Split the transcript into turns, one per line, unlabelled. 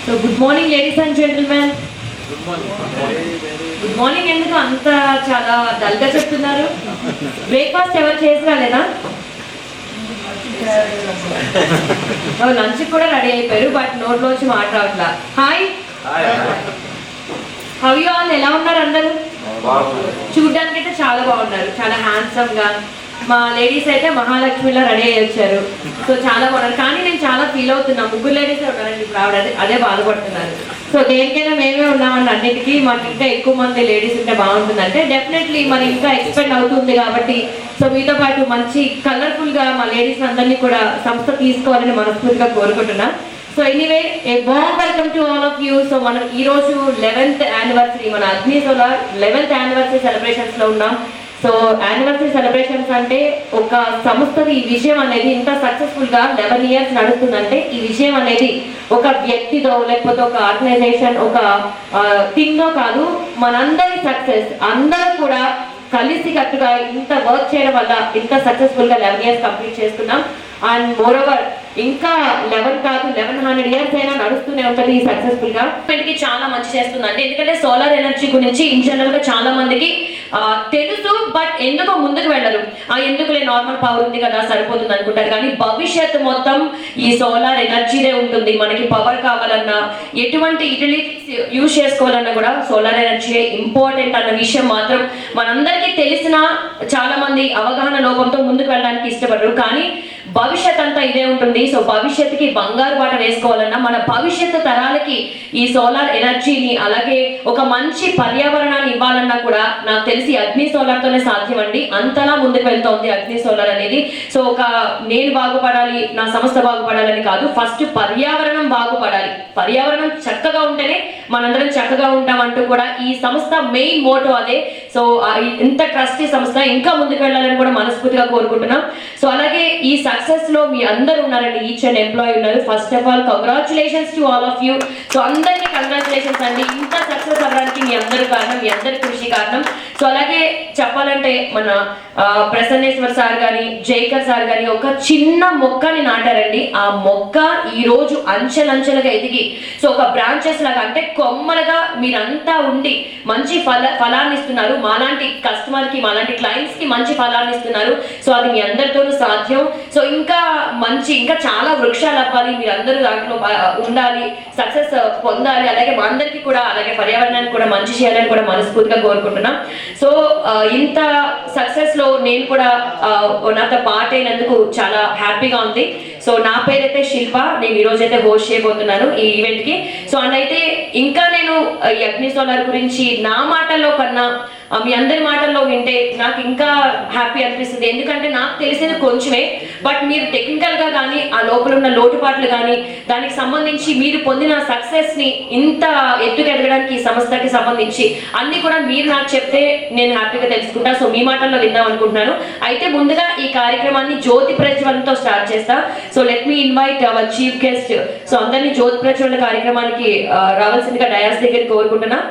So good morning ladies and gentlemen. Good morning. ఎందుకు అంత చాలా డల్గా చెప్తున్నారు? బ్రేక్ఫాస్ట్ ఎవరు చేసి రాలేదా? లంచ్ కూడా రెడీ అయిపోయారు, బట్ నోట్లోంచి మాట రావట్లా. Hi, how you all? ఎలా ఉన్నారు అందరూ? చూడ్డానికి అయితే చాలా బాగున్నారు, చాలా హ్యాండ్సమ్ గా. మా లేడీస్ అయితే మహాలక్ష్మిలో రెడీ అయ్యి వచ్చారు. సో చాలా బాగున్నారు. కానీ నేను చాలా ఫీల్ అవుతున్నా, ముగ్గురు లేడీస్ ఉన్నారండి ఇప్పుడు, ఆవిడ అదే బాధపడుతున్నారు. సో దేనికైనా మేమే ఉన్నామండి, అన్నిటికీ మాకు ఇంకా ఎక్కువ మంది లేడీస్ ఉంటే బాగుంటుంది. అంటే డెఫినెట్లీ మరి ఇంకా ఎక్స్పెండ్ అవుతుంది కాబట్టి, సో మీతో పాటు మంచి కలర్ఫుల్ గా మా లేడీస్ అందరినీ కూడా సంస్థ తీసుకోవాలని మనస్ఫూర్తిగా కోరుకుంటున్నా. So anyway, a warm welcome to all of you. So మనం ఈ రోజు 11th యానివర్సరీ, మన అగ్ని సోలార్ 11th యానివర్సరీ సెలబ్రేషన్స్ లో ఉన్నాం. సో యానివర్సరీ సెలబ్రేషన్స్ అంటే ఒక సంస్థది ఈ విషయం అనేది ఇంత సక్సెస్ఫుల్ గా 11 years నడుస్తుందంటే ఈ విషయం అనేది ఒక వ్యక్తితో లేకపోతే ఒక ఆర్గనైజేషన్ ఒక థింగ్ కాదు, మనందరి సక్సెస్. అందరూ కూడా కలిసి కట్టుగా ఇంత వర్క్ చేయడం వల్ల ఇంత సక్సెస్ఫుల్ గా 11 years కంప్లీట్ చేస్తున్నాం. అండ్ మోర్ ఓవర్ ఇంకా 11 కాదు 1100 years అయినా నడుస్తూనే ఉంటుంది ఈ సక్సెస్ఫుల్ గా. చాలా మంచి చేస్తుందండి, ఎందుకంటే సోలార్ ఎనర్జీ గురించి ఇన్ జనరల్ గా చాలా మందికి తెలుసు, బట్ ఎందుకో ముందుకు వెళ్ళరు. ఎందుకులే నార్మల్ పవర్ ఉంది కదా సరిపోతుంది అనుకుంటారు. కానీ భవిష్యత్తు మొత్తం ఈ సోలార్ ఎనర్జీనే ఉంటుంది. మనకి పవర్ కావాలన్నా, ఎటువంటి యూటిలిటీస్ యూజ్ చేసుకోవాలన్నా కూడా సోలార్ ఎనర్జీ ఇంపార్టెంట్ అన్న విషయం మాత్రం మనందరికీ తెలిసిన, చాలా మంది అవగాహన లోపంతో ముందుకు వెళ్ళడానికి ఇష్టపడరు. కానీ భవిష్యత్ అంతా ఇదే ఉంటుంది. సో భవిష్యత్తుకి బంగారు బాట వేసుకోవాలన్నా, మన భవిష్యత్తు తరాలకి ఈ సోలార్ ఎనర్జీని, అలాగే ఒక మంచి పర్యావరణాన్ని ఇవ్వాలన్నా కూడా నాకు తెలిసి అగ్ని సోలార్ తోనే సాధ్యం అండి. అంతలా ముందుకు వెళ్తోంది అగ్ని సోలార్ అనేది. సో ఒక నేను బాగుపడాలి, నా సంస్థ బాగుపడాలని కాదు, ఫస్ట్ పర్యావరణం బాగుపడాలి. పర్యావరణం చక్కగా ఉంటేనే మనందరం చక్కగా ఉంటామంటూ కూడా ఈ సంస్థ మెయిన్ మోటో అదే. సో ఇంత ట్రస్టీ సంస్థ ఇంకా ముందుకు వెళ్ళాలని కూడా మనస్ఫూర్తిగా కోరుకుంటున్నాం. సో అలాగే ఈ సక్సెస్ లో మీ అందరూ ఉన్నారండి, ఈచ్ అండ్ ఎంప్లాయీ ఉన్నారు. First of all congratulations to all of you. So అందరికీ కంగ్రాచులేషన్స్ అండి. ఇంత సక్సెస్ అవ్వడానికి మీ అందరి కారణం, మీ అందరి కృషి కారణం. సో అలాగే చెప్పాలంటే మన ప్రసన్నేశ్వర్ సార్ గాని, జైకర్ సార్ గాని ఒక చిన్న మొక్కని నాటారండి. ఆ మొక్క ఈ రోజు అంచెలంచెలుగా ఎదిగి, సో ఒక బ్రాంచెస్ లాగా, అంటే కొమ్మలుగా మీరంతా ఉండి మంచి ఫలాన్ని ఇస్తున్నారు. మాలాంటి కస్టమర్ కి, మాలాంటి క్లయింట్స్ కి మంచి ఫలాన్ని ఇస్తున్నారు. సో అది మీ అందరితోనూ సాధ్యం. సో ఇంకా ఇంకా చాలా వృక్షాలు అవ్వాలి, మీరందరూ దాంట్లో ఉండాలి, సక్సెస్ పొందాలి. అలాగే మా అందరికీ కూడా, అలాగే పర్యావరణానికి కూడా మంచి చేయాలని కూడా మనస్ఫూర్తిగా కోరుకుంటున్నాం. సో ఇంత సక్సెస్ లో నేను కూడా నాతో పార్ట్ అయినందుకు చాలా హ్యాపీగా ఉంది. సో నా పేరైతే శిల్ప, నేను ఈ రోజు అయితే హోస్ట్ చేయబోతున్నాను ఈ ఈవెంట్ కి. సో అండ్ అయితే ఇంకా నేను ఈ అగ్ని సోలార్ గురించి నా మాటల్లో కన్నా మీ అందరి మాటల్లో వింటే నాకు ఇంకా హ్యాపీ అనిపిస్తుంది. ఎందుకంటే నాకు తెలిసేది కొంచెమే, బట్ మీరు టెక్నికల్ గా కానీ, ఆ లోపల ఉన్న లోటుపాట్లు కానీ, దానికి సంబంధించి మీరు పొందిన సక్సెస్ ని ఇంత ఎత్తుకు ఎదగడానికి ఈ సంస్థకి సంబంధించి అన్ని కూడా మీరు నాకు చెప్తే నేను హ్యాపీగా తెలుసుకుంటా. సో మీ మాటల్లో విందాం అనుకుంటున్నాను. అయితే ముందుగా ఈ కార్యక్రమాన్ని జ్యోతి ప్రజ్వలనతో స్టార్ట్ చేస్తా. So let me invite our chief guest. So అందరినీ జ్యోతి ప్రజ్వలన కార్యక్రమానికి రావాల్సిందిగా డయాస్ దగ్గర కోరుకుంటున్నా.